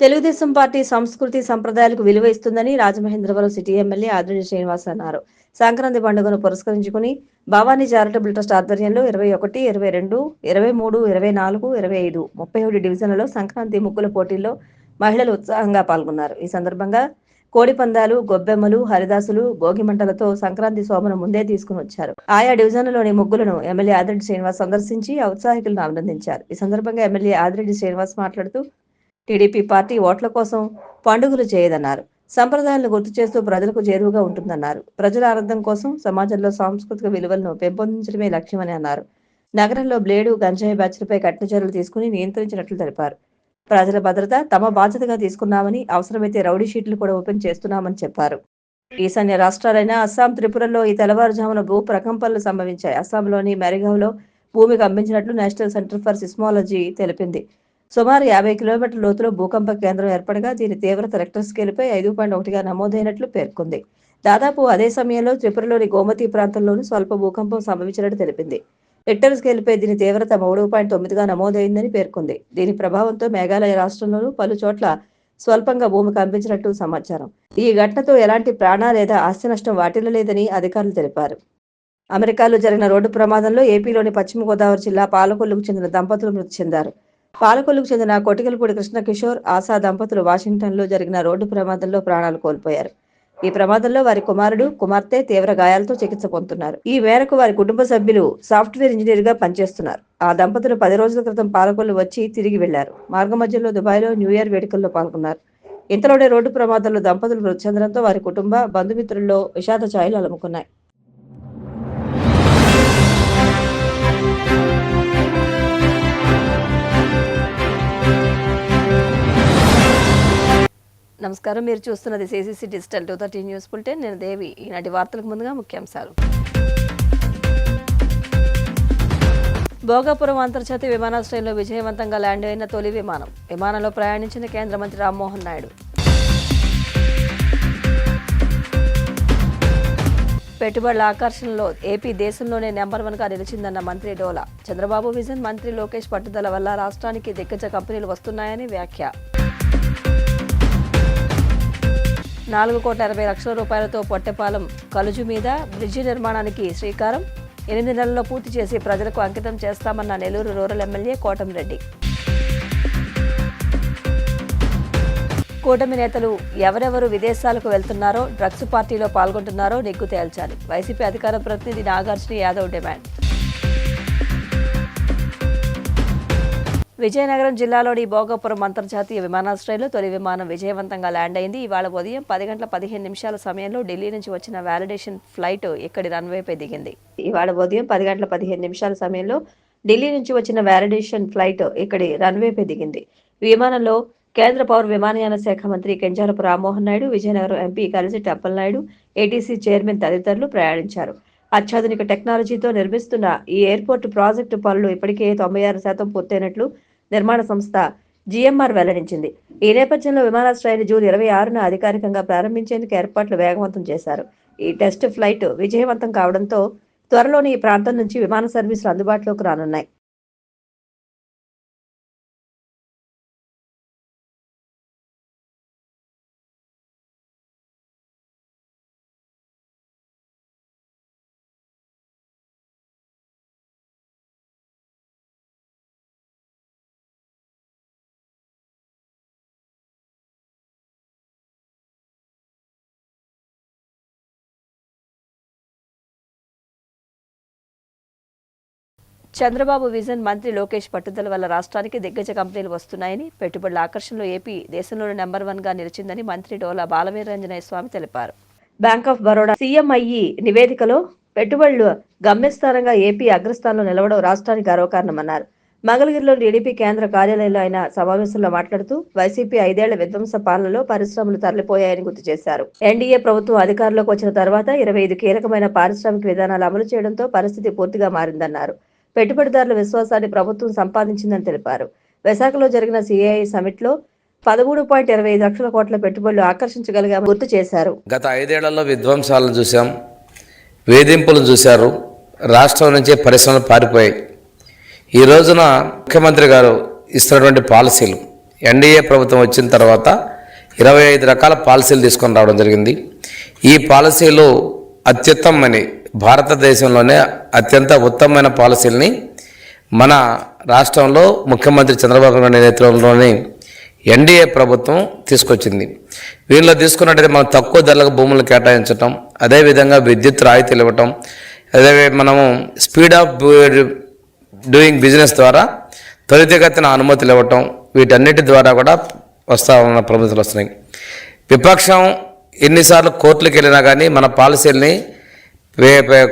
Telugu Desam party సంస్కృతి సంప్రదాయాలకు విలువ ఇస్తుందని రాజమహేంద్రవరం సిటీ ఎమ్మెల్యే ఆదిరెడ్డి శ్రీనివాస్ అన్నారు. సంక్రాంతి పండుగను పురస్కరించుకుని భవానీ చారిటబుల్ ట్రస్ట్ ఆధ్వర్యంలో 21, 22, 23, 24, 25, 37 డివిజన్లలో సంక్రాంతి ముగ్గుల పోటీల్లో మహిళలు ఉత్సాహంగా పాల్గొన్నారు. ఈ సందర్భంగా కోడి పందాలు, గొబ్బెమ్మలు, హరిదాసులు, భోగిమంటలతో సంక్రాంతి శోభను ముందే తీసుకుని వచ్చారు. ఆయా డివిజన్లలోని ముగ్గులను ఎమ్మెల్యే ఆదిరెడ్డి శ్రీనివాస్ సందర్శించి ఔత్సాహికులను అభినందించారు. ఈ సందర్భంగా ఎమ్మెల్యే ఆదిరెడ్డి శ్రీనివాస్ మాట్లాడుతూ టీడీపీ పార్టీ ఓట్ల కోసం పండుగలు చేయదన్నారు. సంప్రదాయాలను గుర్తు చేస్తూ ప్రజలకు చేరువగా ఉంటుందన్నారు. ప్రజల ఆనందం కోసం సమాజంలో సాంస్కృతిక విలువలను పెంపొందించడమే లక్ష్యమని అన్నారు. నగరంలో బ్లేడు, గంజాయి బ్యాచ్లపై కఠిన చర్యలు తీసుకుని నియంత్రించినట్లు తెలిపారు. ప్రజల భద్రత తమ బాధ్యతగా తీసుకున్నామని, అవసరమైతే రౌడీ షీట్లు కూడా ఓపెన్ చేస్తున్నామని చెప్పారు. ఈశాన్య రాష్ట్రాలైన అస్సాం, త్రిపురలో ఈ తెల్లవారుజామున భూ ప్రకంపనలు సంభవించాయి. అస్సాంలోని మెరిగావ్లో భూమి కంపించినట్లు నేషనల్ సెంటర్ ఫర్ సిస్మాలజీ తెలిపింది. సుమారు 50 కిలోమీటర్ల లోతులో భూకంప కేంద్రం ఏర్పడగా దీని తీవ్రత రెక్టర్ స్కేలుపై 5.1గా నమోదైనట్లు పేర్కొంది. దాదాపు అదే సమయంలో త్రిపురలోని గోమతి ప్రాంతంలోనూ స్వల్ప భూకంపం సంభవించినట్టు తెలిపింది. రెక్టర్ స్కేలుపై దీని తీవ్రత 3.9గా నమోదైందని పేర్కొంది. దీని ప్రభావంతో మేఘాలయ రాష్ట్రంలోనూ పలు చోట్ల స్వల్పంగా భూమి కంపించినట్టు సమాచారం. ఈ ఘటనతో ఎలాంటి ప్రాణ లేదా ఆస్తి నష్టం వాటిల్లలేదని అధికారులు తెలిపారు. అమెరికాలో జరిగిన రోడ్డు ప్రమాదంలో ఏపీలోని పశ్చిమ గోదావరి జిల్లా పాలకొల్లుకు చెందిన దంపతులు మృతి చెందారు. పాలకొల్లుకు చెందిన కొటికలపూడి కృష్ణకిషోర్, ఆశా దంపతులు వాషింగ్టన్లో జరిగిన రోడ్డు ప్రమాదంలో ప్రాణాలు కోల్పోయారు. ఈ ప్రమాదంలో వారి కుమారుడు, కుమార్తె తీవ్ర గాయాలతో చికిత్స పొందుతున్నారు. ఈ మేరకు వారి కుటుంబ సభ్యులు సాఫ్ట్వేర్ ఇంజనీర్గా పనిచేస్తున్నారు. ఆ దంపతులు 10 రోజుల క్రితం పాలకొల్లు వచ్చి తిరిగి వెళ్లారు. మార్గమధ్యంలో దుబాయ్లో న్యూ ఇయర్ వేడుకల్లో పాల్గొన్నారు. ఇంతలోనే రోడ్డు ప్రమాదంలో దంపతులు మృతి చెందడంతో వారి కుటుంబ బంధుమిత్రుల్లో విషాద ఛాయలు అలుముకున్నాయి. నమస్కారం, మీరు చూస్తున్నది సిసిసి డిజిటల్ 230 న్యూస్ బులెటిన్. నేను దేవి. ఈనాటి వార్తలకు ముందుగా ముఖ్యాంశాలు. భోగాపురం అంతర్జాతీయ విమానాశ్రయంలో విజయవంతంగా ల్యాండ్ అయిన తొలి విమానం. విమానంలో ప్రయాణించిన కేంద్ర మంత్రి రామ్మోహన్ నాయుడు. పెట్టుబడుల ఆకర్షణలో ఏపీ దేశంలోనే నెంబర్ 1గా నిలిచిందన్న మంత్రి డోలా. చంద్రబాబు విజన్, మంత్రి లోకేష్ పట్టుదల వల్ల రాష్ట్రానికి దిగ్గజ కంపెనీలు వస్తున్నాయని వ్యాఖ్య. 4,60,00,000 రూపాయలతో పొట్టెపాలెం కలుజు మీద బ్రిడ్జి నిర్మాణానికి శ్రీకారం. 8 నెలల్లో పూర్తి చేసి ప్రజలకు అంకితం చేస్తామన్న నెల్లూరు రూరల్ ఎమ్మెల్యే కోటమిరెడ్డి. కూటమి నేతలు ఎవరెవరు విదేశాలకు వెళ్తున్నారో, డ్రగ్స్ పార్టీలో పాల్గొంటున్నారో నిగ్గు తేల్చాలి. వైసీపీ అధికార ప్రతినిధి నాగార్జున యాదవ్ డిమాండ్. విజయనగరం జిల్లాలోని భోగాపురం అంతర్జాతీయ విమానాశ్రయంలో తొలి విమానం విజయవంతంగా ల్యాండ్ అయింది. ఇవాళ ఉదయం 10:15 సమయంలో ఢిల్లీ నుంచి వచ్చిన వ్యాలిడేషన్ ఫ్లైట్ ఇక్కడి రన్వేపై దిగింది. ఇవాళ ఉదయం 10:15 సమయంలో ఢిల్లీ నుంచి వచ్చిన వ్యాలిడేషన్ ఫ్లైట్ ఇక్కడి రన్వేపై దిగింది. విమానంలో కేంద్ర పౌర విమానయాన శాఖ మంత్రి Kinjarapu Rammohan Naidu, Vizianagaram MP Kalisetti Appalanaidu, ATC chairman తదితరులు ప్రయాణించారు. అత్యాధునిక టెక్నాలజీతో నిర్మిస్తున్న ఈ ఎయిర్పోర్టు ప్రాజెక్టు పనులు ఇప్పటికే 96% పూర్తయినట్లు నిర్మాణ సంస్థ జీఎంఆర్ వెల్లడించింది. ఈ నేపథ్యంలో విమానాశ్రయాన్ని జూన్ 26న అధికారికంగా ప్రారంభించేందుకు ఏర్పాట్లు వేగవంతం చేశారు. ఈ టెస్ట్ ఫ్లైట్ విజయవంతం కావడంతో త్వరలోనే ఈ ప్రాంతం నుంచి విమాన సర్వీసులు అందుబాటులోకి రానున్నాయి. చంద్రబాబు విజన్, మంత్రి లోకేష్ పట్టుదల వల్ల రాష్ట్రానికి దిగ్గజ కంపెనీలు వస్తున్నాయని, పెట్టుబడుల ఆకర్షణలో ఏపీ దేశంలోనే నెంబర్ 1గా నిలిచిందని మంత్రి డోలా బాలవీరాంజనేయ స్వామి తెలిపారు. బ్యాంక్ ఆఫ్ బరోడా సిఎంఐఈ నివేదికలో పెట్టుబడులు గమ్యస్థానంగా ఏపీ అగ్రస్థానంలో నిలవడం రాష్ట్రానికి గర్వకారణమన్నారు. మంగళగిరిలోని టీడీపీ కేంద్ర కార్యాలయంలో ఆయన సమావేశంలో మాట్లాడుతూ వైసీపీ 5 ఏళ్ల విధ్వంస పాలనలో పరిశ్రమలు తరలిపోయాయని గుర్తు చేశారు. ఎన్డీఏ ప్రభుత్వం అధికారంలోకి వచ్చిన తర్వాత 25 కీలకమైన పారిశ్రామిక విధానాలు అమలు చేయడంతో పరిస్థితి పూర్తిగా మారిందన్నారు. పెట్టుబడిదారుల విశ్వాసాన్ని ప్రభుత్వం సంపాదించిందని తెలిపారు. విశాఖలో జరిగిన సిఐఐ సమిట్ లో 13.25 లక్షల కోట్ల పెట్టుబడులు ఆకర్షించగలిగామని గుర్తు చేశారు. గత 5 ఏళ్లలో విధ్వంసాలను చూశాం, వేధింపులను చూశారు, రాష్ట్రం నుంచే పరిశ్రమలు పారిపోయాయి. ఈ రోజున ముఖ్యమంత్రి గారు ఇస్తున్నటువంటి పాలసీలు ఎన్డీఏ ప్రభుత్వం వచ్చిన తర్వాత 25 రకాల పాలసీలు తీసుకొని రావడం జరిగింది. ఈ పాలసీలు అత్యుత్తమని, భారతదేశంలోనే అత్యంత ఉత్తమమైన పాలసీలని మన రాష్ట్రంలో ముఖ్యమంత్రి చంద్రబాబు నాయుడు నేతృత్వంలోని ఎన్డీఏ ప్రభుత్వం తీసుకొచ్చింది. వీళ్ళలో తీసుకున్నట్టయితే మనం తక్కువ ధరలకు భూములు కేటాయించటం, అదేవిధంగా విద్యుత్ రాయితీలు ఇవ్వటం, అదే మనము స్పీడ్ ఆఫ్ డూయింగ్ బిజినెస్ ద్వారా త్వరితగతిన అనుమతులు ఇవ్వటం, వీటన్నిటి ద్వారా కూడా ఉన్న ప్రభుత్వాలు వస్తున్నాయి. విపక్షం ఎన్నిసార్లు కోర్టులకు వెళ్ళినా కానీ మన పాలసీలని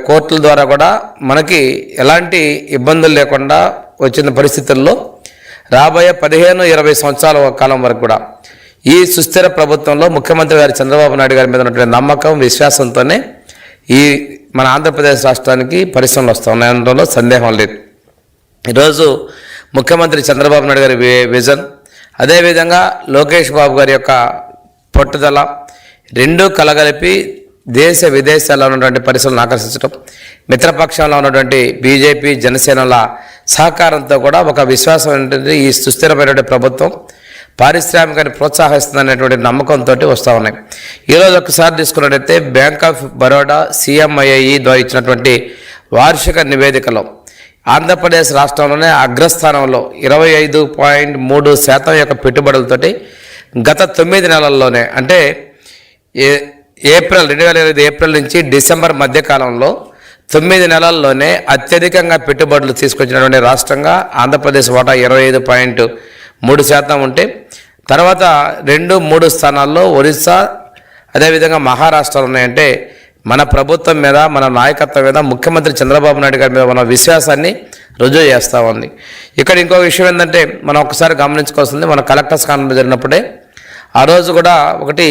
కోర్టుల ద్వారా కూడా మనకి ఎలాంటి ఇబ్బందులు లేకుండా వచ్చిన పరిస్థితుల్లో రాబోయే 15-20 సంవత్సరాల కాలం వరకు కూడా ఈ సుస్థిర ప్రభుత్వంలో ముఖ్యమంత్రి గారి చంద్రబాబు నాయుడు గారి మీద ఉన్నటువంటి నమ్మకం, విశ్వాసంతోనే ఈ మన ఆంధ్రప్రదేశ్ రాష్ట్రానికి పరిశ్రమలు వస్తూ ఉన్నాయనడంలో సందేహం లేదు. ఈరోజు ముఖ్యమంత్రి చంద్రబాబు నాయుడు గారి విజన్, అదేవిధంగా లోకేష్ బాబు గారి యొక్క పట్టుదల రెండూ కలగలిపి దేశ విదేశాల్లో ఉన్నటువంటి పరిశ్రమలను ఆకర్షించడం, మిత్రపక్షంలో ఉన్నటువంటి బీజేపీ, జనసేనల సహకారంతో కూడా ఒక విశ్వాసం ఏంటంటే ఈ సుస్థిరమైనటువంటి ప్రభుత్వం పారిశ్రామికాన్ని ప్రోత్సహిస్తుందనేటువంటి నమ్మకంతో వస్తూ ఉన్నాయి. ఈరోజు ఒకసారి తీసుకున్నట్టయితే బ్యాంక్ ఆఫ్ బరోడా CMII ద్వారా ఇచ్చినటువంటి వార్షిక నివేదికలో ఆంధ్రప్రదేశ్ రాష్ట్రంలోనే అగ్రస్థానంలో 25.3% యొక్క పెట్టుబడులతోటి గత 9 నెలల్లోనే, అంటే ఏప్రిల్ 2025 ఏప్రిల్ నుంచి డిసెంబర్ మధ్యకాలంలో 9 నెలల్లోనే అత్యధికంగా పెట్టుబడులు తీసుకొచ్చినటువంటి రాష్ట్రంగా ఆంధ్రప్రదేశ్ వాటా 25.3% ఉంటే, తర్వాత 2-3 స్థానాల్లో ఒరిస్సా, అదేవిధంగా మహారాష్ట్రలు ఉన్నాయంటే మన ప్రభుత్వం మీద, మన నాయకత్వం మీద, ముఖ్యమంత్రి చంద్రబాబు నాయుడు గారి మీద మన విశ్వాసాన్ని రుజువు చేస్తూ ఉంది. ఇక్కడ ఇంకో విషయం ఏంటంటే మనం ఒకసారి గమనించుకోవాల్సింది, మన కలెక్టర్స్ కాన్ఫరెన్స్ జరిగినప్పుడే ఆ రోజు కూడా ఒకటి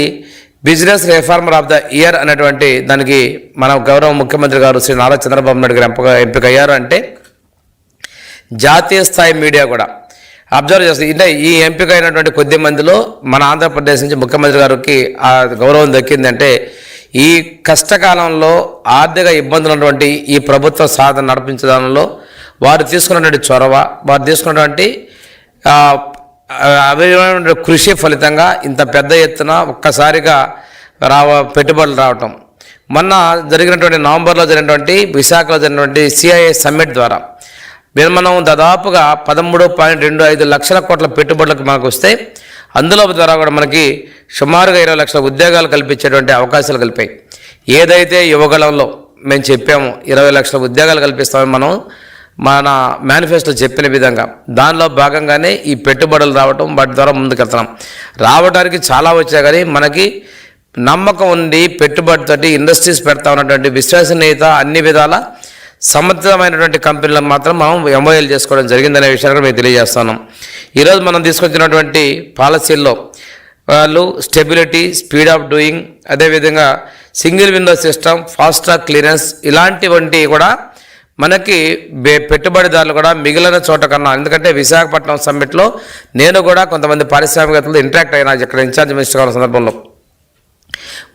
business reformer of the year అనేటువంటి దానికి మన గౌరవ ముఖ్యమంత్రి గారు శ్రీ నారా చంద్రబాబు నాయుడు గారు ఎంపికయ్యారు. అంటే జాతీయ స్థాయి మీడియా కూడా అబ్జర్వ్ చేస్తుంది. అంటే ఈ ఎంపిక అయినటువంటి కొద్ది మందిలో మన ఆంధ్రప్రదేశ్ నుంచి ముఖ్యమంత్రి గారికి ఆ గౌరవం దక్కిందంటే ఈ కష్టకాలంలో ఆర్థిక ఇబ్బందులు ఉన్నటువంటి ఈ ప్రభుత్వ సాధన నడిపించడంలో వారు తీసుకున్నటువంటి చొరవ, వారు తీసుకున్నటువంటి కృషి ఫలితంగా ఇంత పెద్ద ఎత్తున ఒక్కసారిగా పెట్టుబడులు రావటం. మొన్న జరిగినటువంటి నవంబర్లో జరిగినటువంటి విశాఖలో జరిగినటువంటి CII సమ్మిట్ ద్వారా మనం దాదాపుగా 13.25 లక్షల కోట్ల పెట్టుబడులకు మనకు వస్తే, అందులో ద్వారా కూడా మనకి సుమారుగా 20 లక్షల ఉద్యోగాలు కల్పించేటువంటి అవకాశాలు కలిపాయి. ఏదైతే యువగళంలో మేము చెప్పాము 20 లక్షల ఉద్యోగాలు కల్పిస్తామని మనం మన మేనిఫెస్టో చెప్పిన విధంగా దానిలో భాగంగానే ఈ పెట్టుబడులు రావటం, వాటి ద్వారా ముందుకెళ్తున్నాం. రావడానికి చాలా వచ్చాయి కానీ మనకి నమ్మకం ఉంది, పెట్టుబడితోటి ఇండస్ట్రీస్ పెడతా ఉన్నటువంటి విశ్వసనీయత, అన్ని విధాల సమర్థమైనటువంటి కంపెనీలను మాత్రం మనం MOL చేసుకోవడం జరిగిందనే విషయాన్ని కూడా మేము తెలియజేస్తున్నాం. ఈరోజు మనం తీసుకొచ్చినటువంటి పాలసీల్లో వాళ్ళు స్టెబిలిటీ, స్పీడ్ ఆఫ్ డూయింగ్, అదేవిధంగా single window system, fast track clearance ఇలాంటివంటి కూడా మనకి పెట్టుబడిదారులు కూడా మిగిలిన చోట కన్నా, ఎందుకంటే విశాఖపట్నం సమ్మిట్లో నేను కూడా కొంతమంది పారిశ్రామికవేత్తలతో ఇంటరాక్ట్ అయినా ఇక్కడ ఇన్ఛార్జ్ మినిస్టర్ గారి సందర్భంలో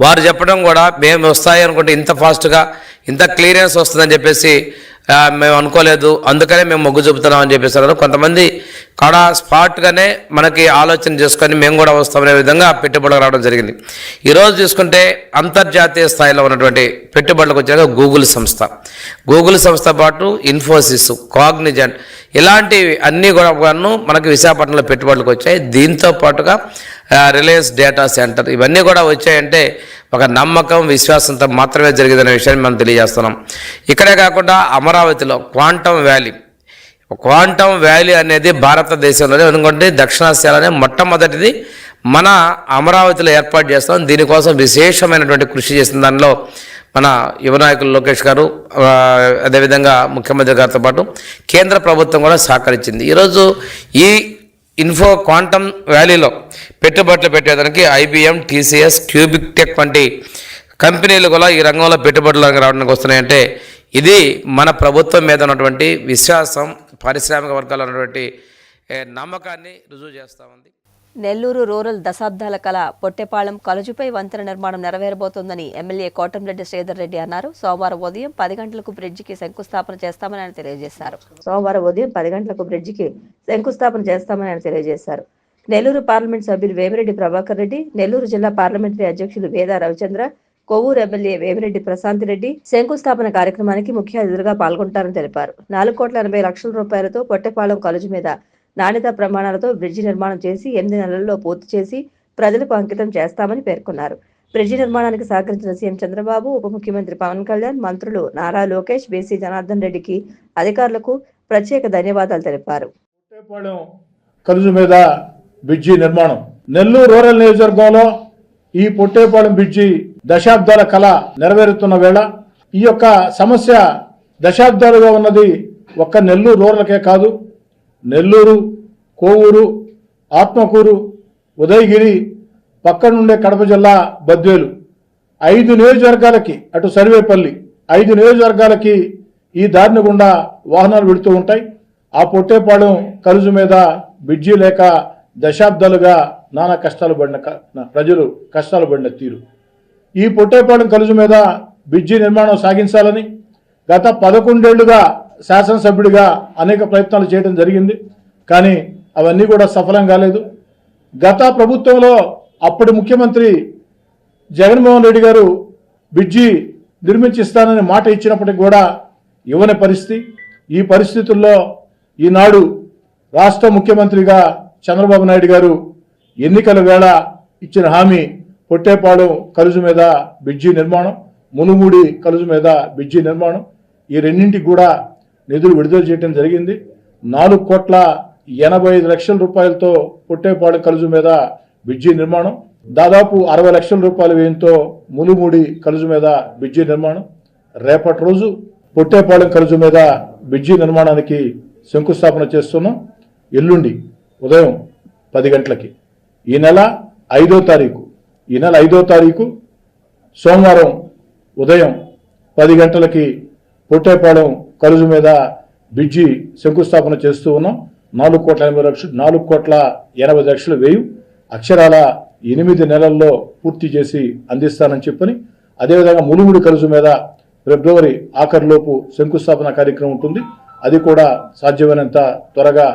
వారు చెప్పడం కూడా మేము వస్తాయి అనుకుంటే ఇంత ఫాస్ట్గా ఇంత క్లియరెన్స్ వస్తుందని చెప్పేసి మేము అనుకోలేదు, అందుకనే మేము మొగ్గు చూపుతున్నాం అని చెప్పేసి కొంతమంది కాడ స్పాట్గానే మనకి ఆలోచన చేసుకొని మేము కూడా వస్తామనే విధంగా పెట్టుబడులు రావడం జరిగింది. ఈరోజు చూసుకుంటే అంతర్జాతీయ స్థాయిలో ఉన్నటువంటి పెట్టుబడులకు వచ్చాక గూగుల్ సంస్థ పాటు ఇన్ఫోసిస్, కాగ్నిజెంట్ ఇలాంటివి అన్నీ కూడా మనకి విశాఖపట్నంలో పెట్టుబడులకు వచ్చాయి. దీంతో పాటుగా రిలయన్స్ డేటా సెంటర్ ఇవన్నీ కూడా వచ్చాయంటే ఒక నమ్మకం, విశ్వాసంతో మాత్రమే జరిగిందనే విషయాన్ని మనం తెలియజేస్తున్నాం. ఇక్కడే కాకుండా అమరావతిలో క్వాంటమ్ వ్యాలీ అనేది భారతదేశంలోనే, ఎందుకంటే దక్షిణాసియాలోనే మొట్టమొదటిది మన అమరావతిలో ఏర్పాటు చేస్తాం. దీనికోసం విశేషమైనటువంటి కృషి చేసిన దానిలో మన యువ నాయకులు లోకేష్ గారు, అదేవిధంగా ముఖ్యమంత్రి గారితో పాటు కేంద్ర ప్రభుత్వం కూడా సహకరించింది. ఈరోజు ఈ క్వాంటమ్ వ్యాలీలో పెట్టుబడులు పెట్టేదానికి IBM, TCS, క్యూబిక్ టెక్ వంటి కంపెనీలు కూడా ఈ రంగంలో పెట్టుబడులు రావడానికి వస్తున్నాయంటే ఇది మన ప్రభుత్వం మీద ఉన్నటువంటి విశ్వాసం, పారిశ్రామిక వర్గాల్లో ఉన్నటువంటి నమ్మకాన్ని రుజువు చేస్తూ ఉంది. నెల్లూరు రూరల్ దశాబ్దాల కళ పొట్టెపాళెం కలుజుపై వంతెన నిర్మాణం నెరవేరబోతోందని ఎమ్మెల్యే కోటంరెడ్డి శ్రీధర్ రెడ్డి అన్నారు. సోమవారం ఉదయం 10 గంటలకు బ్రిడ్జికి శంకుస్థాపన చేస్తామని ఆయన తెలియజేశారు. నెల్లూరు పార్లమెంట్ సభ్యులు వేమిరెడ్డి ప్రభాకర్ రెడ్డి, నెల్లూరు జిల్లా పార్లమెంటరీ అధ్యక్షులు వేదా రవిచంద్ర, కొవ్వూరు ఎమ్మెల్యే వేమిరెడ్డి ప్రశాంత్ రెడ్డి శంకుస్థాపన కార్యక్రమానికి ముఖ్య అతిథులుగా పాల్గొంటారని తెలిపారు. 4,80,00,000 రూపాయలతో పొట్టెపాలెం కాలేజీ మీద నాణ్యతా ప్రమాణాలతో బ్రిడ్జి నిర్మాణం చేసి 8 నెలల్లో పూర్తి చేసి ప్రజలకు అంకితం చేస్తామని పేర్కొన్నారు. బ్రిడ్జి నిర్మాణానికి సహకరించిన సీఎం చంద్రబాబు, ఉప ముఖ్యమంత్రి పవన్ కళ్యాణ్, మంత్రులు నారా లోకేష్, బీసీ జనార్దన్ రెడ్డికి, అధికారులకు ప్రత్యేక ధన్యవాదాలు తెలిపారు. కలుజు మీద బ్రిడ్జి నిర్మాణం నెల్లూరు రూరల్ నియోజకవర్గంలో ఈ పొట్టేపాలెం బ్రిడ్జి దశాబ్దాల కళ నెరవేరుతున్న వేళ ఈ యొక్క సమస్య దశాబ్దాలుగా ఉన్నది ఒక్క నెల్లూరు రూరల్కే కాదు, నెల్లూరు, కోవూరు, ఆత్మకూరు, ఉదయగిరి, పక్కనుండే కడప జిల్లా బద్వేలు 5 నియోజకవర్గాలకి, అటు సర్వేపల్లి 5 నియోజకవర్గాలకి ఈ దారిని గుండా వాహనాలు వెళుతూ ఉంటాయి. ఆ పొట్టేపాలెం కలుజు మీద బ్రిడ్జి లేక దశాబ్దాలుగా నానా కష్టాలు పడిన ప్రజలు కష్టాలు పడిన తీరు. ఈ పొట్టేపాలెం కలుజు మీద బ్రిడ్జి నిర్మాణం సాగించాలని గత 11 ఏళ్లుగా శాసనసభ్యుడిగా అనేక ప్రయత్నాలు చేయడం జరిగింది. కానీ అవన్నీ కూడా సఫలం కాలేదు. గత ప్రభుత్వంలో అప్పటి ముఖ్యమంత్రి జగన్మోహన్ రెడ్డి గారు బ్రిడ్జి నిర్మించిస్తానని మాట ఇచ్చినప్పటికి కూడా ఇవ్వని పరిస్థితి. ఈ పరిస్థితుల్లో ఈనాడు రాష్ట్ర ముఖ్యమంత్రిగా చంద్రబాబు నాయుడు గారు ఎన్నికల వేళ ఇచ్చిన హామీ పొట్టేపాలెం కలుజు మీద బ్రిడ్జి నిర్మాణం, మునుమూడి కలుజు మీద బ్రిడ్జి నిర్మాణం, ఈ రెండింటికి కూడా నిధులు విడుదల చేయడం జరిగింది. 4,85,00,000 రూపాయలతో పొట్టేపాలెం కలుజు మీద బ్రిడ్జి నిర్మాణం, దాదాపు 60 లక్షల రూపాయల వ్యయంతో మునుమూడి కలుజు మీద బ్రిడ్జి నిర్మాణం. రేపటి రోజు పొట్టేపాలెం కలుజు మీద బ్రిడ్జి నిర్మాణానికి శంకుస్థాపన చేస్తున్నాం. ఎల్లుండి ఉదయం 10 గంటలకి, ఈ నెల 5వ తారీఖు సోమవారం ఉదయం 10 గంటలకి పొట్టేపాలెం కలుజు మీద బ్రిడ్జి శంకుస్థాపన చేస్తూ ఉన్నాం. 4,80,00,000 వ్యయం అక్షరాల 8 నెలల్లో పూర్తి చేసి అందిస్తానని చెప్పని, అదేవిధంగా మునుముడి కలుజు మీద ఫిబ్రవరి ఆఖరిలోపు శంకుస్థాపన కార్యక్రమం ఉంటుంది. అది కూడా సాధ్యమైనంత త్వరగా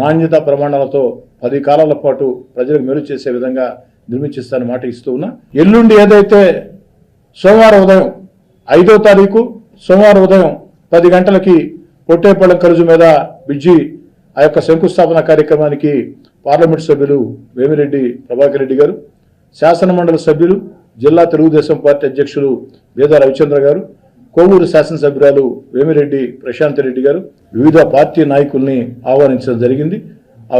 నాణ్యత ప్రమాణాలతో 10 కాలాల పాటు ప్రజలకు మేలు చేసే విధంగా నిర్మించిస్తానని మాట ఇస్తూ ఉన్నా. ఎల్లుండి ఏదైతే సోమవారం ఉదయం 5వ తారీఖు సోమవారం ఉదయం 10 గంటలకి పొట్టేపాలెం కలుజు మీద బ్రిడ్జి ఆ యొక్క శంకుస్థాపన కార్యక్రమానికి పార్లమెంట్ సభ్యులు వేమిరెడ్డి ప్రభాకర్ రెడ్డి గారు, శాసనమండలి సభ్యులు, జిల్లా తెలుగుదేశం పార్టీ అధ్యక్షులు వేదా రవిచంద్ర గారు, కోవూరు శాసనసభ్యురాలు వేమిరెడ్డి ప్రశాంత్ రెడ్డి గారు, వివిధ పార్టీ నాయకుల్ని ఆహ్వానించడం జరిగింది.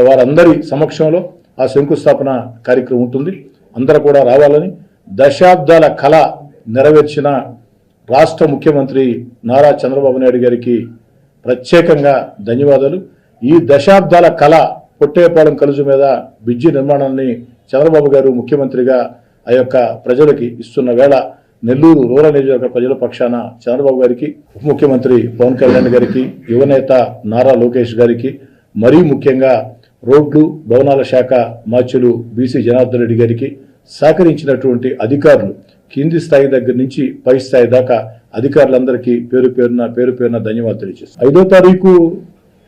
వారందరి సమక్షంలో ఆ శంకుస్థాపన కార్యక్రమం ఉంటుంది. అందరూ కూడా రావాలని, దశాబ్దాల కళ నెరవేర్చిన రాష్ట్ర ముఖ్యమంత్రి నారా చంద్రబాబు నాయుడు గారికి ప్రత్యేకంగా ధన్యవాదాలు. ఈ దశాబ్దాల కళ పొట్టేపాలెం కలుజు మీద బ్రిడ్జి నిర్మాణాన్ని చంద్రబాబు గారు ముఖ్యమంత్రిగా ఆ యొక్క ప్రజలకి ఇస్తున్న వేళ నెల్లూరు రూరల్ నియోజకవర్గ ప్రజల పక్షాన చంద్రబాబు గారికి, ఉప ముఖ్యమంత్రి పవన్ కళ్యాణ్ గారికి, యువనేత నారా లోకేష్ గారికి, మరీ ముఖ్యంగా రోడ్లు భవనాల శాఖ మాచ్యులు బీసీ జనార్దన్ రెడ్డి గారికి, సహకరించినటువంటి అధికారులు కింది స్థాయి దగ్గర నుంచి పై స్థాయి దాకా అధికారులందరికీ పేరు పేరున ధన్యవాదాలు తెలియజేస్తాను. 5వ తారీఖు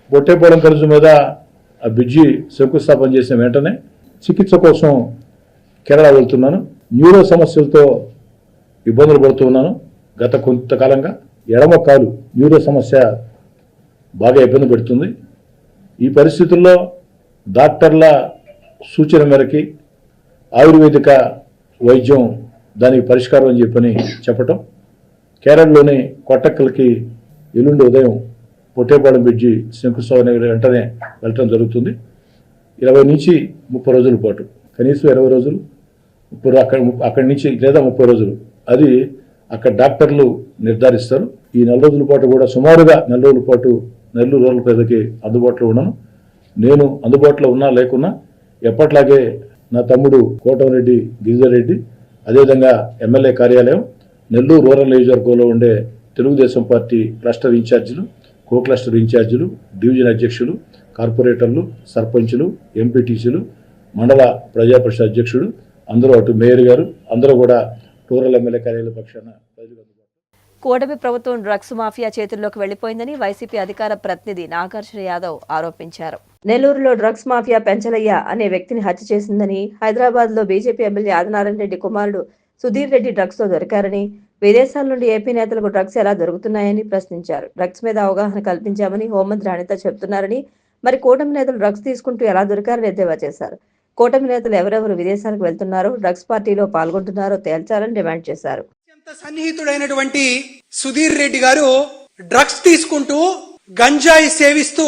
పొట్టేపాలెం కలుజు మీద ఆ బ్రిడ్జి శంకుస్థాపన చేసిన వెంటనే చికిత్స కోసం కేరళ వెళ్తున్నాను. న్యూరో సమస్యలతో ఇబ్బందులు పడుతూ ఉన్నాను. గత కొంతకాలంగా ఎడమ కాలు న్యూరో సమస్య బాగా ఇబ్బంది పెడుతుంది. ఈ పరిస్థితుల్లో డాక్టర్ల సూచన మేరకి ఆయుర్వేదిక వైద్యం దానికి పరిష్కారం అని చెప్పటం, కేరళలోని కొట్టక్కలకి ఎల్లుండి ఉదయం పొట్టేపాలెం బ్రిడ్జి శంకుస్థాపన వెంటనే వెళ్ళటం జరుగుతుంది. 20 నుంచి 30 రోజుల పాటు, కనీసం 20 రోజులు, అక్కడి నుంచి లేదా 30 రోజులు అది అక్కడ డాక్టర్లు నిర్ధారిస్తారు. ఈ 4 రోజుల పాటు కూడా సుమారుగా 4 రోజుల పాటు నెల్లూరు రూరల్ ప్రజలకి అందుబాటులో ఉన్నాను. నేను అందుబాటులో ఉన్నా లేకున్నా ఎప్పట్లాగే నా తమ్ముడు కోటమిరెడ్డి గిరిధర్ రెడ్డి, అదేవిధంగా ఎమ్మెల్యే కార్యాలయం, నెల్లూరు రూరల్ నియోజకవర్గంలో ఉండే తెలుగుదేశం పార్టీ క్లస్టర్ ఇన్ఛార్జీలు, కో క్లస్టర్ ఇన్ఛార్జీలు, డివిజన్ అధ్యక్షులు, కార్పొరేటర్లు, సర్పంచులు, ఎంపీటీసీలు, మండల ప్రజాపరిషత్ అధ్యక్షుడు, అందరూ అటు మేయర్ గారు అందరూ కూడా రూరల్ ఎమ్మెల్యే కార్యాలయ పక్షాన ప్రజలు కూటమి ప్రభుత్వం డ్రగ్స్ మాఫియా చేతుల్లోకి వెళ్లిపోయిందని వైసీపీ అధికార ప్రతినిధి నాగార్జున యాదవ్ ఆరోపించారు. నెల్లూరులో డ్రగ్స్ మాఫియా పెంచలయ్య అనే వ్యక్తిని హత్య చేసిందని, హైదరాబాద్ లో బీజేపీ ఎమ్మెల్యే ఆదినారాయణ రెడ్డి కుమారుడు సుధీర్ రెడ్డి డ్రగ్స్ తో దొరికారని, విదేశాల నుండి ఏపీ నేతలకు డ్రగ్స్ ఎలా దొరుకుతున్నాయని ప్రశ్నించారు. డ్రగ్స్ మీద అవగాహన కల్పించామని హోంమంత్రి అనిత చెబుతున్నారని, మరి కూటమి నేతలు డ్రగ్స్ తీసుకుంటూ ఎలా దొరికారని ఎద్దేవా చేశారు. కూటమి నేతలు ఎవరెవరు విదేశాలకు వెళ్తున్నారో, డ్రగ్స్ పార్టీలో పాల్గొంటున్నారో తేల్చాలని డిమాండ్ చేశారు. సన్నిహితుడైనటువంటి సుధీర్ రెడ్డి గారు డ్రగ్స్ తీసుకుంటూ గంజాయి సేవిస్తూ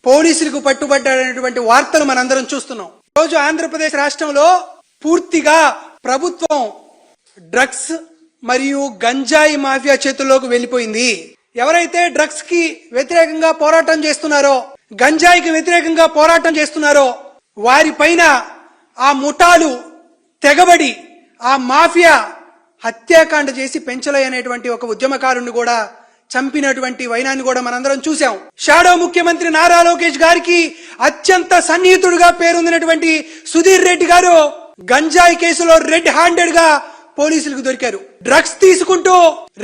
పోలీసులకు పట్టుబడ్డాడనేటువంటి వార్తలు మనందరం చూస్తున్నాం. రోజు ఆంధ్రప్రదేశ్ రాష్ట్రంలో పూర్తిగా ప్రభుత్వం డ్రగ్స్ మరియు గంజాయి మాఫియా చేతుల్లోకి వెళ్లిపోయింది. ఎవరైతే డ్రగ్స్ కి వ్యతిరేకంగా పోరాటం చేస్తున్నారో, గంజాయికి వ్యతిరేకంగా పోరాటం చేస్తున్నారో వారి పైన ఆ ముఠాలు తెగబడి ఆ మాఫియా హత్యాకాండ చేసి పెంచలయ్య అనేటువంటి ఒక ఉద్యమకారుణ్ణి కూడా చంపినటువంటి వైనాన్ని కూడా మనందరం చూసాం. షాడో ముఖ్యమంత్రి నారా లోకేష్ గారికి అత్యంత సన్నిహితుడుగా పేరొందినటువంటి సుధీర్ రెడ్డి గారు గంజాయి కేసులో రెడ్ హ్యాండెడ్ గా పోలీసులకు దొరికారు. డ్రగ్స్ తీసుకుంటూ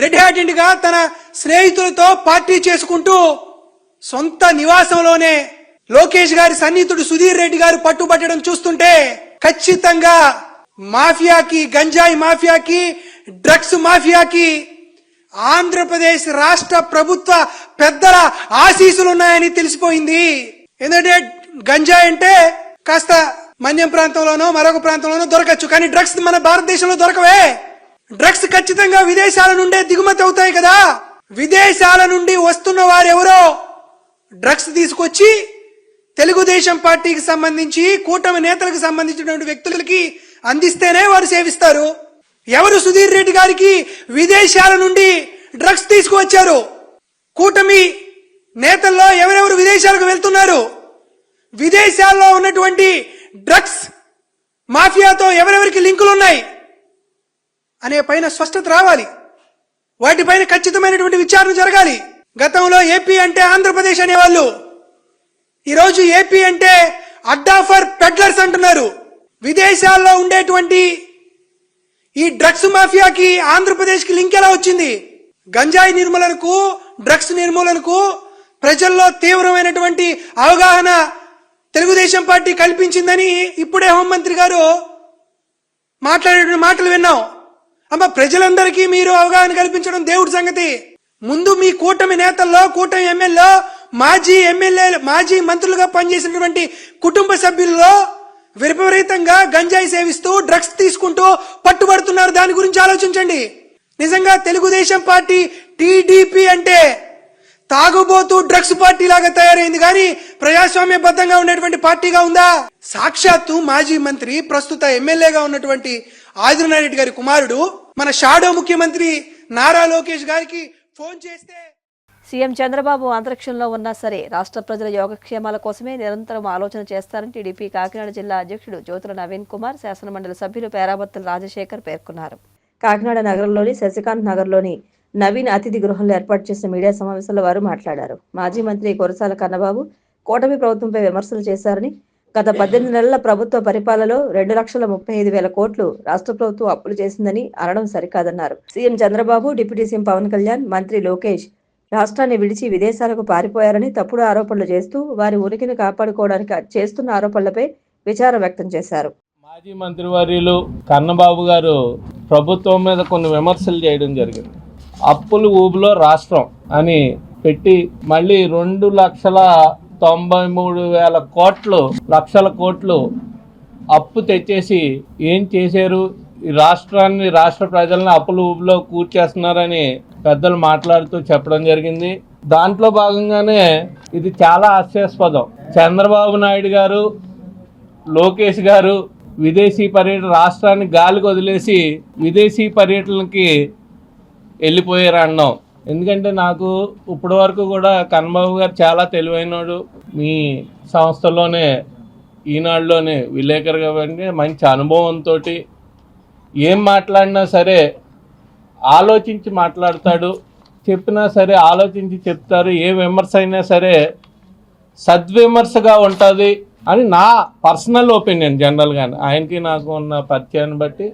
రెడ్ హ్యాండెడ్ గా తన స్నేహితులతో పార్టీ చేసుకుంటూ సొంత నివాసంలోనే లోకేష్ గారి సన్నిహితుడు సుధీర్ రెడ్డి గారు పట్టుబట్టడం చూస్తుంటే ఖచ్చితంగా మాఫియాకి, గంజాయి మాఫియాకి, డ్రగ్స్ మాఫియాకి ఆంధ్రప్రదేశ్ రాష్ట్ర ప్రభుత్వ పెద్దల ఆశీస్సులున్నాయని తెలిసిపోయింది. ఎందుకంటే గంజాయి అంటే కాస్త మన్యం ప్రాంతంలోనో మరొక ప్రాంతంలోనో దొరకచ్చు, కానీ డ్రగ్స్ మన భారతదేశంలో దొరకవే. డ్రగ్స్ ఖచ్చితంగా విదేశాల నుండే దిగుమతి అవుతాయి కదా. విదేశాల నుండి వస్తున్న వారెవరో డ్రగ్స్ తీసుకొచ్చి తెలుగుదేశం పార్టీకి సంబంధించి కూటమి నేతలకు సంబంధించినటువంటి వ్యక్తులకి అందిస్తేనే వారు సేవిస్తారు. ఎవరు సుధీర్ రెడ్డి గారికి విదేశాల నుండి డ్రగ్స్ తీసుకువచ్చారు? కూటమి నేతల్లో ఎవరెవరు విదేశాలకు వెళ్తున్నారు? విదేశాల్లో ఉన్నటువంటి డ్రగ్స్ మాఫియాతో ఎవరెవరికి లింకులు ఉన్నాయి అనే పైన స్పష్టత రావాలి. వాటిపైన ఖచ్చితమైనటువంటి విచారణ జరగాలి. గతంలో ఏపీ అంటే ఆంధ్రప్రదేశ్ అనేవాళ్ళు, ఈరోజు ఏపీ అంటే అడ్డా ఫర్ పెడ్లర్స్ అంటున్నారు. విదేశాల్లో ఉండేటువంటి ఈ డ్రగ్స్ మాఫియాకి ఆంధ్రప్రదేశ్ కి లింక్ ఎలా వచ్చింది? గంజాయి నిర్మూలనకు, డ్రగ్స్ నిర్మూలనకు ప్రజల్లో తీవ్రమైనటువంటి అవగాహన తెలుగుదేశం పార్టీ కల్పించిందని ఇప్పుడే హోంమంత్రి గారు మాట్లాడే మాటలు విన్నాం. అమ్మ, ప్రజలందరికీ మీరు అవగాహన కల్పించడం దేవుడి సంగతి. ముందు మీ కూటమి నేతల్లో, కూటమి ఎమ్మెల్యేలో, మాజీ ఎమ్మెల్యేలు, మాజీ మంత్రులుగా పనిచేసినటువంటి కుటుంబ సభ్యుల్లో విపరీతంగా గంజాయి సేవిస్తూ డ్రగ్స్ తీసుకుంటూ పట్టుబడుతున్నారు. దాని గురించి ఆలోచించండి. నిజంగా తెలుగుదేశం పార్టీ టీడీపీ అంటే తాగుబోతూ డ్రగ్స్ పార్టీ లాగా తయారైంది, కానీ ప్రజాస్వామ్యబద్ధంగా ఉండేటువంటి పార్టీగా ఉందా? సాక్షాత్తు మాజీ మంత్రి, ప్రస్తుత ఎమ్మెల్యేగా ఉన్నటువంటి ఆదినారాయణ రెడ్డి గారి కుమారుడు మన షాడో ముఖ్యమంత్రి నారా లోకేష్ గారికి ఫోన్ చేస్తే సీఎం చంద్రబాబు అంతరిక్షంలో ఉన్నా సరే రాష్ట్ర ప్రజల యోగక్షేమాల కోసమే నిరంతరం ఆలోచన చేస్తారని టీడీపీ కాకినాడ జిల్లా అధ్యక్షుడు జ్యోతుల నవీన్ కుమార్, శాసనమండలి సభ్యులు పేరాబత్తుల రాజశేఖర్ పేర్కొన్నారు. కాకినాడ నగరంలోని శశికాంత్ నగర్లోని నవీన్ అతిథి గృహంలో ఏర్పాటు చేసిన మీడియా సమావేశంలో వారు మాట్లాడారు. మాజీ మంత్రి కురసాల కన్నబాబు కూటమి ప్రభుత్వంపై విమర్శలు చేశారని, గత 18 నెలల ప్రభుత్వ పరిపాలనలో 2,35,000 కోట్లు రాష్ట్ర ప్రభుత్వం అప్పులు చేసిందని అనడం సరికాదన్నారు. CM Chandrababu, deputy CM Pawan Kalyan, మంత్రి లోకేష్ రాష్ట్రాన్ని విడిచి విదేశాలకు పారిపోయారని తప్పుడు ఆరోపణలు చేస్తూ వారి ఉనికిని కాపాడుకోవడానికి చేస్తున్న ఆరోపణలపై విచారం వ్యక్తం చేశారు. మాజీ మంత్రివర్యులు కన్నబాబు గారు ప్రభుత్వం మీద కొన్ని విమర్శలు చేయడం జరిగింది. అప్పులు ఊబిలో రాష్ట్రం అని పెట్టి మళ్ళీ 2,93,000 లక్షల కోట్లు అప్పు తెచ్చేసి ఏం చేశారు? ఈ రాష్ట్రాన్ని, రాష్ట్ర ప్రజల్ని అప్పుల ఊబిలో కూర్చేస్తున్నారని పెద్దలు మాట్లాడుతూ చెప్పడం జరిగింది. దాంట్లో భాగంగానే ఇది చాలా హాస్యాస్పదం. చంద్రబాబు నాయుడు గారు, లోకేష్ గారు విదేశీ పర్యటన, రాష్ట్రాన్ని గాలికి వదిలేసి విదేశీ పర్యటనకి వెళ్ళిపోయారు అన్నాం. ఎందుకంటే నాకు ఇప్పటి వరకు కూడా కన్నబాబు గారు చాలా తెలివైనడు. మీ సంస్థలోనే, ఈనాడులోనే విలేకరుగా మంచి అనుభవంతో ఏం మాట్లాడినా సరే ఆలోచించి మాట్లాడతాడు. చెప్పినా సరే ఆలోచించి చెప్తారు. ఏ విమర్శ అయినా సరే సద్విమర్శగా ఉంటుంది అని నా పర్సనల్ ఒపీనియన్. జనరల్గానే ఆయనకి నాకు ఉన్న పరిచయాన్ని బట్టి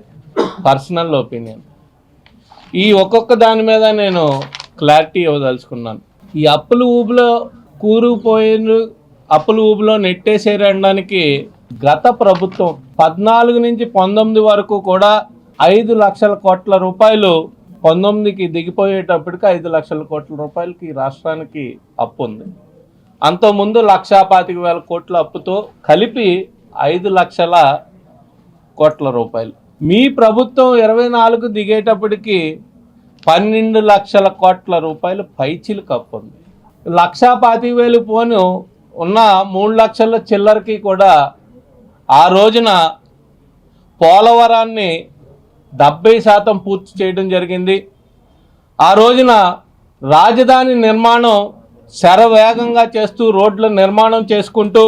పర్సనల్ ఒపీనియన్. ఈ ఒక్కొక్క దాని మీద నేను క్లారిటీ ఇవ్వదలుచుకున్నాను. ఈ అప్పుల ఊబిలో కూరుకుపోయిన అప్పుల ఊబిలో నెట్టేసేయడానికి గత ప్రభుత్వం 14 నుంచి 19 వరకు కూడా 5 లక్షల కోట్ల రూపాయలు 19కి దిగిపోయేటప్పటికి 5 లక్షల కోట్ల రూపాయలకి ఈ రాష్ట్రానికి అప్పు ఉంది. అంతకుముందు 1,25,000 కోట్ల అప్పుతో కలిపి 5 లక్షల కోట్ల రూపాయలు. మీ ప్రభుత్వం 24 దిగేటప్పటికి 12 లక్షల కోట్ల రూపాయలు పైచిలకు అప్పు ఉంది. 1,25,000 పోను ఉన్న 3 లక్షల చిల్లరకి కూడా ఆ రోజున పోలవరాన్ని 70% పూర్తి చేయడం జరిగింది. ఆ రోజున రాజధాని నిర్మాణం శరవేగంగా చేస్తూ రోడ్ల నిర్మాణం చేసుకుంటూ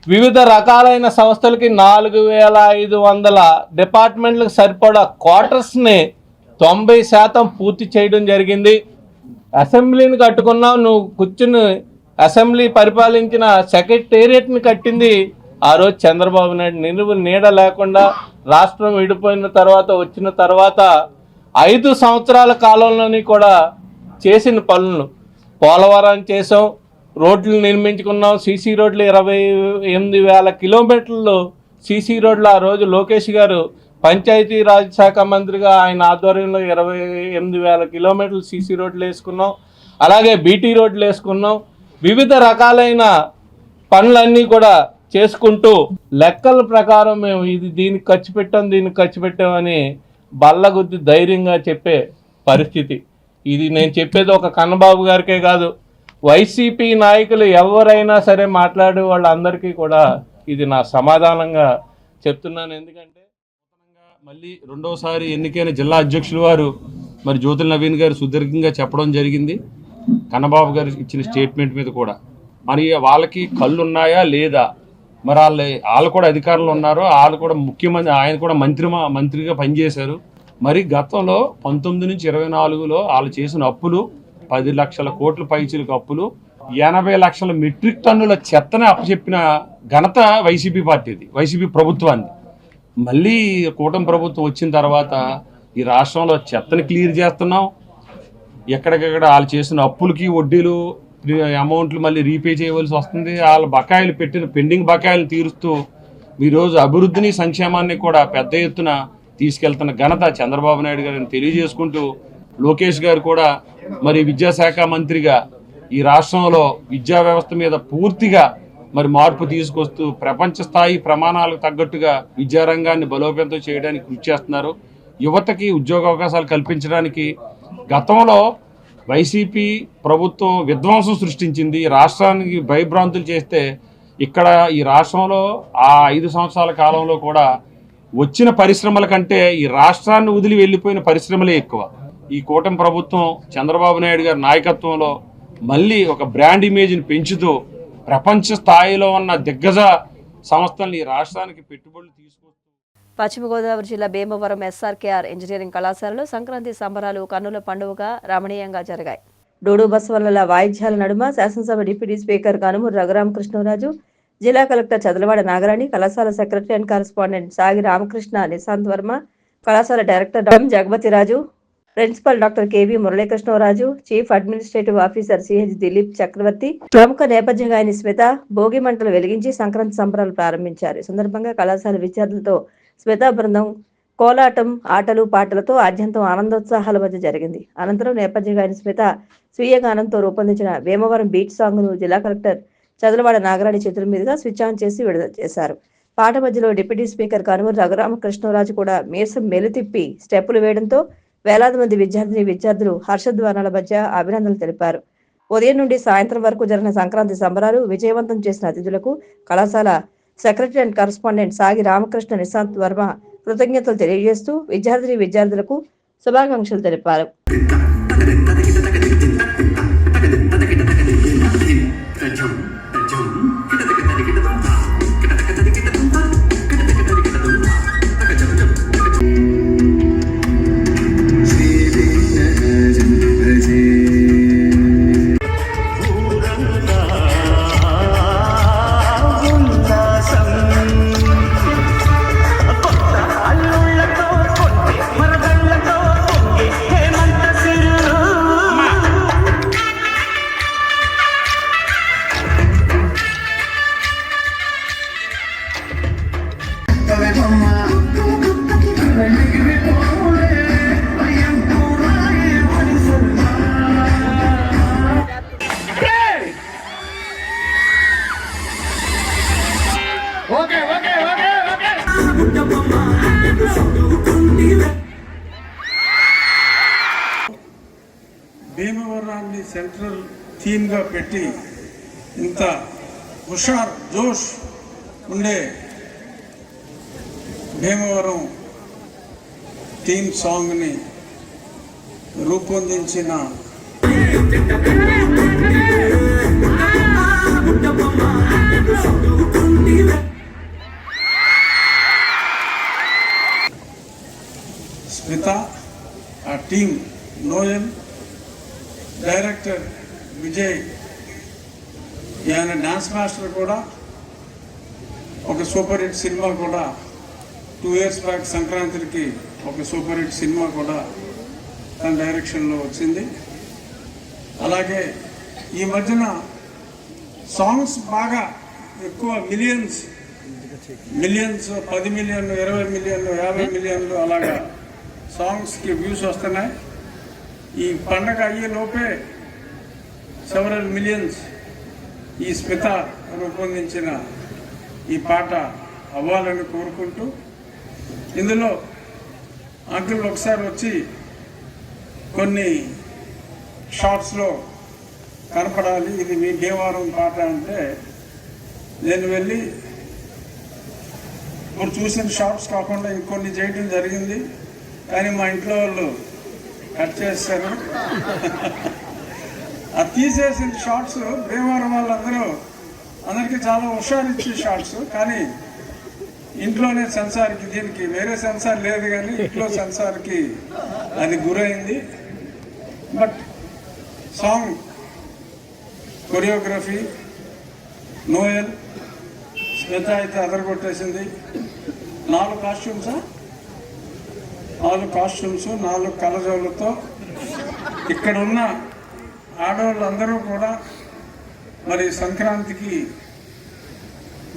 వివిధ రకాలైన సంస్థలకి 4,500 డిపార్ట్మెంట్లకు సరిపడా క్వార్టర్స్ని 90% పూర్తి చేయడం జరిగింది. అసెంబ్లీని కట్టుకున్నావు, నువ్వు కూర్చుని అసెంబ్లీ పరిపాలించిన సెక్రటేరియట్ని కట్టింది ఆ రోజు చంద్రబాబు నాయుడు. నిలువు నీడ లేకుండా రాష్ట్రం విడిపోయిన తర్వాత వచ్చిన తర్వాత 5 సంవత్సరాల కాలంలోని కూడా చేసిన పనులను పోలవరం చేసాం, రోడ్లు నిర్మించుకున్నాం. సీసీ రోడ్లు 28,000 కిలోమీటర్లు సీసీ రోడ్లు ఆ రోజు లోకేష్ గారు పంచాయతీరాజ్ శాఖ మంత్రిగా ఆయన ఆధ్వర్యంలో 28,000 కిలోమీటర్లు సీసీ రోడ్లు వేసుకున్నాం. అలాగే బీటీ రోడ్లు వేసుకున్నాం. వివిధ రకాలైన పనులన్నీ కూడా చేసుకుంటూ లెక్కల ప్రకారం మేము దీనికి ఖర్చు పెట్టామని బల్లగుద్ది ధైర్యంగా చెప్పే పరిస్థితి. ఇది నేను చెప్పేది ఒక కన్నబాబు గారికే కాదు, వైసీపీ నాయకులు ఎవరైనా సరే మాట్లాడే వాళ్ళందరికీ కూడా ఇది నా సమాధానంగా చెప్తున్నాను. ఎందుకంటే మళ్ళీ రెండోసారి ఎన్నికైన జిల్లా అధ్యక్షులు వారు మరి జ్యోతుల నవీన్ గారు సుదీర్ఘంగా చెప్పడం జరిగింది. కన్నబాబు గారు ఇచ్చిన స్టేట్మెంట్ మీద కూడా మరి వాళ్ళకి కళ్ళు ఉన్నాయా లేదా, మరి వాళ్ళు కూడా అధికారంలో ఉన్నారు, వాళ్ళు కూడా ముఖ్యమంత్రి, ఆయన కూడా మంత్రిగా పనిచేశారు. మరి గతంలో 19 నుంచి 24లో వాళ్ళు చేసిన అప్పులు 10 లక్షల కోట్ల పైచీలకు అప్పులు, 80 లక్షల మెట్రిక్ టన్నుల చెత్తని అప్పచెప్పిన ఘనత వైసీపీ పార్టీది, వైసీపీ ప్రభుత్వాన్ని. మళ్ళీ కూటమి ప్రభుత్వం వచ్చిన తర్వాత ఈ రాష్ట్రంలో చెత్తని క్లియర్ చేస్తున్నాం. ఎక్కడికెక్కడ వాళ్ళు చేసిన అప్పులకి వడ్డీలు అమౌంట్లు మళ్ళీ రీపే చేయవలసి వస్తుంది. వాళ్ళ బకాయిలు పెట్టిన పెండింగ్ బకాయిలు తీరుస్తూ ఈరోజు అభివృద్ధిని సంక్షేమాన్ని కూడా పెద్ద ఎత్తున తీసుకెళ్తున్న ఘనత చంద్రబాబు నాయుడు గారిని తెలియజేసుకుంటూ, లోకేష్ గారు కూడా మరి విద్యాశాఖ మంత్రిగా ఈ రాష్ట్రంలో విద్యా వ్యవస్థ మీద పూర్తిగా మరి మార్పు తీసుకొస్తూ ప్రపంచ స్థాయి ప్రమాణాలకు తగ్గట్టుగా విద్యారంగాన్ని బలోపేతం చేయడానికి కృషి చేస్తున్నారు. యువతకి ఉద్యోగ అవకాశాలు కల్పించడానికి గతంలో వైసీపీ ప్రభుత్వం విధ్వంసం సృష్టించింది, రాష్ట్రానికి భయభ్రాంతులు చేస్తే ఇక్కడ ఈ రాష్ట్రంలో ఆ 5 సంవత్సరాల కాలంలో కూడా వచ్చిన పరిశ్రమల కంటే ఈ రాష్ట్రాన్ని వదిలి వెళ్ళిపోయిన పరిశ్రమలే ఎక్కువ. ఈ కూటమి ప్రభుత్వం చంద్రబాబు నాయుడు గారి నాయకత్వంలో మళ్ళీ ఒక బ్రాండ్ ఇమేజ్ని పెంచుతూ ప్రపంచ స్థాయిలో ఉన్న దిగ్గజ సంస్థల్ని రాష్ట్రానికి పెట్టుబడులు తీసుకొస్తూ. పశ్చిమ గోదావరి జిల్లా భీమవరం ఎస్ఆర్కేఆర్ ఇంజనీరింగ్ కళాశాలలో సంక్రాంతి సంబరాలు కన్నుల పండుగగా రమణీయంగా జరిగాయి. డూడు బస్వల్ల వాయిద్యాల నడుమ శాసనసభ డిప్యూటీ స్పీకర్ కనుమూరు రఘురామకృష్ణరాజు, జిల్లా కలెక్టర్ చదలవాడ నాగరాణి, కళాశాల సెక్రటరీ అండ్ కరెస్పాండెంట్ సాగి రామకృష్ణ నిశాంత్ వర్మ, కళాశాల director Jagapathiraju, principal doctor KV Muralikrishnaraju, chief administrative officer CH Dilip Chakravarthy, ప్రముఖ నేపథ్య గాయని స్మిత భోగి మంటలు వెలిగించి సంక్రాంతి సంబరాలు ప్రారంభించారు. ఈ సందర్భంగా కళాశాల విద్యార్థులతో స్మితా బృందం కోలాటం, ఆటలు పాటలతో ఆద్యంతం ఆనందోత్సాహాల మధ్య జరిగింది. అనంతరం నేపథ్య గాయని స్మిత స్వీయ గానంతో రూపొందించిన భీమవరం బీచ్ సాంగ్ ను జిల్లా కలెక్టర్ చదలవాడ నాగరాణి చేతుల మీదుగా స్విచ్ ఆన్ చేసి విడుదల చేశారు. పాట మధ్యలో డిప్యూటీ స్పీకర్ కనుమూరు రఘురామకృష్ణరాజు కూడా మీసం మెలితిప్పి స్టెప్పులు వేయడంతో వేలాది మంది విద్యార్థులు హర్షధ్వానాల మధ్య అభినందనలు తెలిపారు. ఉదయం నుండి సాయంత్రం వరకు జరిగిన సంక్రాంతి సంబరాలు విజయవంతం చేసిన అతిథులకు కళాశాల సెక్రటరీ అండ్ కరెస్పాండెంట్ సాగి రామకృష్ణ నిశాంత్ వర్మ కృతజ్ఞతలు తెలియజేస్తూ విద్యార్థులకు శుభాకాంక్షలు తెలిపారు. భీమవరాన్ని సెంట్రల్ థీమ్గా పెట్టి ఇంత హుషార్ జోష్ ఉండే భీమవరం థీమ్ సాంగ్ని రూపొందించిన స్మిత, ఆ టీం, నోయల్, డైరెక్టర్ విజయ్, ఆయన డాన్స్ మాస్టర్ కూడా, ఒక సూపర్ హిట్ సినిమా కూడా 2 years బ్యాక్ సంక్రాంతికి ఒక సూపర్ హిట్ సినిమా కూడా తన డైరెక్షన్లో వచ్చింది. అలాగే ఈ మధ్యన సాంగ్స్ బాగా ఎక్కువ మిలియన్స్ 10 మిలియన్లు, 20 మిలియన్లు, 50 మిలియన్లు అలాగా సాంగ్స్కి వ్యూస్ వస్తున్నాయి. ఈ పండగ అయ్యే లోపే సెవరల్ మిలియన్స్ ఈ స్మిత రూపొందించిన ఈ పాట అవ్వాలని కోరుకుంటూ, ఇందులో అంకుల్ ఒకసారి వచ్చి కొన్ని షార్ట్స్లో కనపడాలి, ఇది మీ భీమవరం పాట అంటే నేను వెళ్ళి ఇప్పుడు చూసిన షార్ట్స్ కాకుండా ఇంకొన్ని చేయడం జరిగింది. కానీ మా ఇంట్లో వాళ్ళు కట్ చేస్తారు. అది తీసేసిన షార్ట్స్ భీమవరం అందరికీ చాలా హుషారిచ్చే షార్ట్స్. కానీ ఇంట్లోనే సెన్సార్కి, దీనికి వేరే సెన్సార్ లేదు కానీ ఇంట్లో సెన్సార్కి అది గురైంది. But song choreography Noel, Smita అయితే అదరగొట్టేసింది. 4 కాస్ట్యూమ్స్, 4 కలజోళ్ళతో ఇక్కడ ఉన్న ఆడవాళ్ళందరూ కూడా మరి సంక్రాంతికి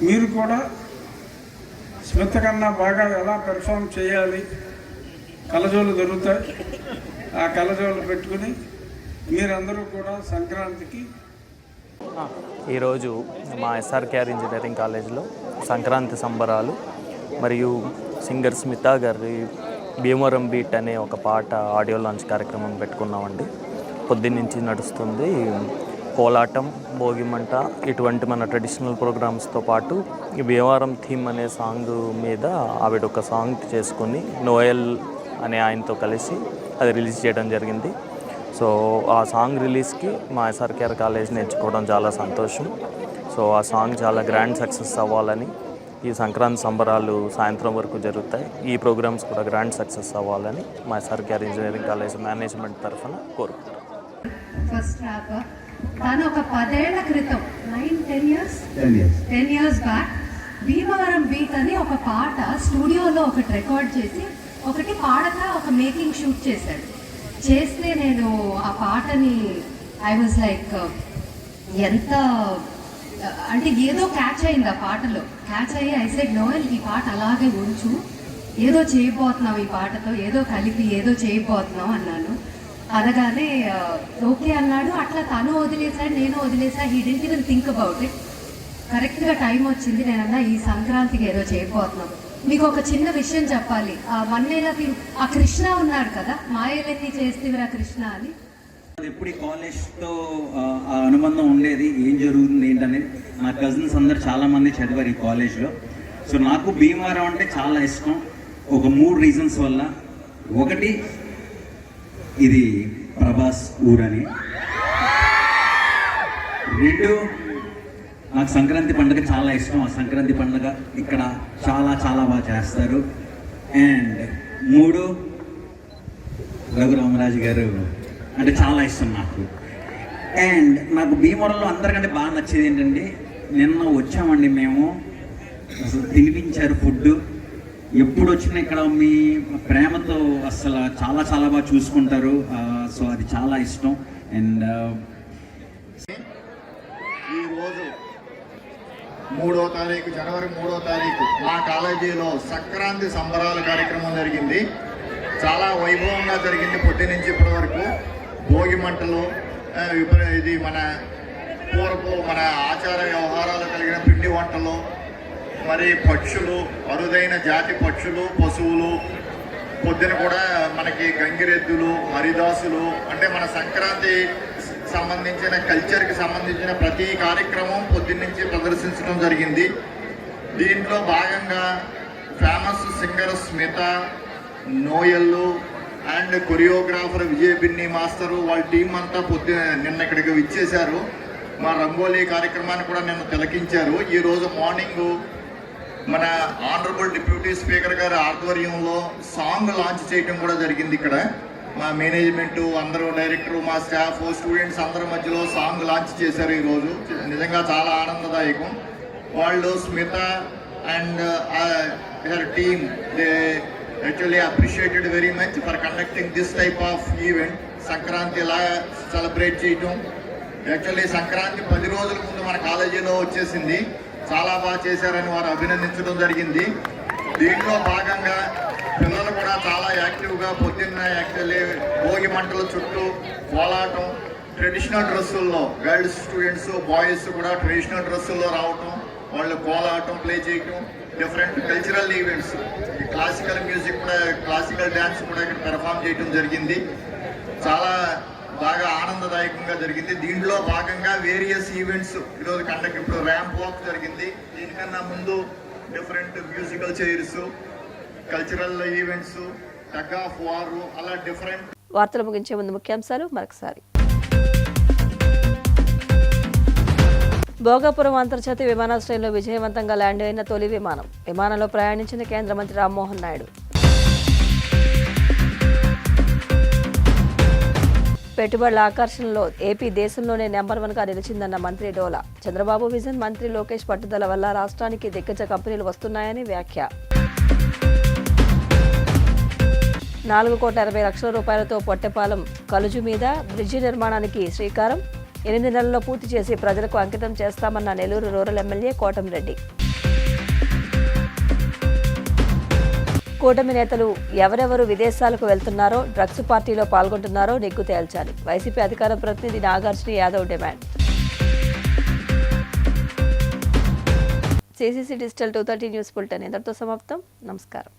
మీరు కూడా స్మిత కన్నా బాగా ఎలా పెర్ఫామ్ చేయాలి, కలజోళ్ళు దొరుకుతాయి, ఆ కలజోళ్ళు పెట్టుకుని మీరందరూ కూడా సంక్రాంతికి. ఈరోజు మా SRKR ఇంజనీరింగ్ కాలేజ్లో సంక్రాంతి సంబరాలు మరియు సింగర్ స్మిత గారి భీమవరం బీట్ అనే ఒక పాట ఆడియో లాంచ్ కార్యక్రమం పెట్టుకున్నామండి. పొద్దున్నుంచి నడుస్తుంది. కోలాటం, భోగిమంట ఇటువంటి మన ట్రెడిషనల్ ప్రోగ్రామ్స్తో పాటు ఈ భీమవరం థీమ్ అనే సాంగ్ మీద ఆవిడ ఒక సాంగ్ చేసుకుని నోయల్ అనే ఆయనతో కలిసి అది రిలీజ్ చేయడం జరిగింది. సో ఆ సాంగ్ రిలీజ్కి మా SRKR కాలేజ్ని ఎంచుకోవడం చాలా సంతోషం. సో ఆ సాంగ్ చాలా గ్రాండ్ సక్సెస్ అవ్వాలని, ఈ సంక్రాంతి సంబరాలు సాయంత్రం వరకు జరుగుతాయి, ఈ ప్రోగ్రామ్స్ కూడా గ్రాండ్ సక్సెస్ అవ్వాలని మా SRKR ఇంజనీరింగ్ కాలేజ్ మేనేజ్మెంట్ తరఫున కోరుకుంటాం. ఫస్ట్ ర్యాపర్ తను ఒక 10 ఏళ్ల క్రితం 10 years బ్యాక్ భీమవరం బీట్ అని ఒక పాట స్టూడియోలో ఒకటి రికార్డ్ చేసి ఒకటి పాడగా ఒక మేకింగ్ షూట్ చేస్తే నేను ఆ పాటని ఐ వాజ్ లైక్ ఎంత అంటే ఏదో క్యాచ్ అయింది ఆ పాటలో. క్యాచ్ అయ్యి ఐ సెడ్ నోయల్ ఈ పాట అలాగే ఉంచు, ఏదో చేయబోతున్నావు ఈ పాటతో, ఏదో కలిపి ఏదో చేయబోతున్నావు అన్నాను. అనగానే ఓకే అన్నాడు. అట్లా తను వదిలేసాడు, నేను వదిలేసా. He didn't even think about it. కరెక్ట్గా టైం వచ్చింది. నేనన్నా ఈ సంక్రాంతికి ఏదో చేయబోతున్నాం. మీకు ఒక చిన్న విషయం చెప్పాలి. 1 నెలకి ఆ కృష్ణ ఉన్నాడు కదా, మాయలన్నీ చేస్తేవిరా కృష్ణ అని. ఎప్పుడు ఈ కాలేజ్తో ఆ అనుబంధం ఉండేది, ఏం జరుగుతుంది ఏంటనేది. నా కజిన్స్ అందరు చాలామంది చదివారు ఈ కాలేజ్లో. సో నాకు భీమవరం అంటే చాలా ఇష్టం ఒక 3 రీజన్స్ వల్ల. ఒకటి, ఇది ప్రభాస్ ఊరని. 2, నాకు సంక్రాంతి పండుగ చాలా ఇష్టం. ఆ సంక్రాంతి పండుగ ఇక్కడ చాలా చాలా బాగా చేస్తారు. అండ్ 3, రఘురామరాజు గారు అంటే చాలా ఇష్టం నాకు. అండ్ నాకు భీమవరంలో అందరికంటే బాగా నచ్చేది ఏంటంటే, నిన్న వచ్చామండి మేము, అసలు తినిపించారు ఫుడ్. ఎప్పుడు వచ్చినా ఇక్కడ మీ ప్రేమతో అసలు చాలా చాలా బాగా చూసుకుంటారు. సో అది చాలా ఇష్టం. అండ్ ఈరోజు 3వ తారీఖు, జనవరి 3వ తారీఖు మా కాలేజీలో సంక్రాంతి సంబరాల కార్యక్రమం జరిగింది. చాలా వైభవంగా జరిగింది. పొద్దు నుంచి ఇప్పటి వరకు భోగి మంటలు, ఇది మన పూర్వపు మన ఆచార వ్యవహారాలు కలిగిన పిండి వంటలు, మరి పక్షులు, అరుదైన జాతి పక్షులు, పశువులు, పొద్దున కూడా మనకి గంగిరెద్దులు, హరిదాసులు, అంటే మన సంక్రాంతి సంబంధించిన కల్చర్కి సంబంధించిన ప్రతి కార్యక్రమం పొద్దున్నుంచి ప్రదర్శించడం జరిగింది. దీంట్లో భాగంగా ఫేమస్ సింగర్ స్మిత, నోయల్లు and choreographer Vijay Binni master వాళ్ళ టీం అంతా నిన్న ఇక్కడికి విచ్చేశారు. మా రంగోలీ కార్యక్రమాన్ని కూడా నిన్న తిలకించారు. ఈరోజు మార్నింగ్ మన ఆనరబుల్ డిప్యూటీ స్పీకర్ గారి ఆధ్వర్యంలో సాంగ్ లాంచ్ చేయడం కూడా జరిగింది. ఇక్కడ మా మేనేజ్మెంటు అందరూ, డైరెక్టరు, మా స్టాఫ్, స్టూడెంట్స్ అందరి మధ్యలో సాంగ్ లాంచ్ చేశారు ఈరోజు. నిజంగా చాలా ఆనందదాయకం. వాళ్ళు Smita and her team they actually appreciated very much for conducting this type of event. Sankranti ఇలా సెలబ్రేట్ చేయటం, యాక్చువల్లీ సంక్రాంతి 10 రోజుల ముందు మన కాలేజీలో వచ్చేసింది. చాలా బాగా చేశారని వారు అభినందించడం జరిగింది. దీంట్లో భాగంగా పిల్లలు కూడా చాలా యాక్టివ్గా పొద్దున్న యాక్చువల్లీ భోగి మంటల చుట్టూ కోలాటం, ట్రెడిషనల్ డ్రెస్సుల్లో గర్ల్స్ స్టూడెంట్స్, బాయ్స్ కూడా ట్రెడిషనల్ డ్రెస్సుల్లో రావటం, వాళ్ళు కోలాటం ప్లే చేయటం, different cultural events, classical music కూడా, క్లాసికల్ డ్యాన్స్ కూడా ఇక్కడ పెర్ఫామ్ చేయడం జరిగింది. చాలా బాగా ఆనందదాయకంగా జరిగింది. దీంట్లో భాగంగా వేరియస్ ఈవెంట్స్ ఈరోజు ఇప్పుడు ర్యాంప్ వాక్ జరిగింది. దీనికన్నా ముందు different musical chairs, cultural events, tug of war, అలా డిఫరెంట్. వార్తలు ముగించే ముందు ముఖ్యాంశాలు మరొకసారి. భోగాపురం అంతర్జాతీయ విమానాశ్రయంలో విజయవంతంగా ల్యాండ్ అయిన తొలి విమానం. విమానంలో ప్రయాణించిన కేంద్ర మంత్రి రామ్మోహన్ నాయుడు. పెట్టుబడుల ఆకర్షణలో ఏపీ దేశంలోనే నెంబర్ 1గా నిలిచిందన్న మంత్రి డోలా. చంద్రబాబు విజన్, మంత్రి లోకేష్ పట్టుదల వల్ల రాష్ట్రానికి దిగ్గజ కంపెనీలు వస్తున్నాయని వ్యాఖ్య. 4,60,00,000 రూపాయలతో పొట్టెపాలెం కలుజు మీద బ్రిడ్జి నిర్మాణానికి శ్రీకారం. 8 నెలల్లో పూర్తి చేసి ప్రజలకు అంకితం చేస్తామన్న నెల్లూరు రూరల్ ఎమ్మెల్యే కోటమిరెడ్డి. కూటమి నేతలు ఎవరెవరు విదేశాలకు వెళ్తున్నారో, డ్రగ్స్ పార్టీలో పాల్గొంటున్నారో నిగ్గు తేల్చాలి. వైసీపీ అధికార ప్రతినిధి Nagarjuna Yadav demand. CCC digital 230 news bulletin ఇంతటితో సమాప్తం. నమస్కారం.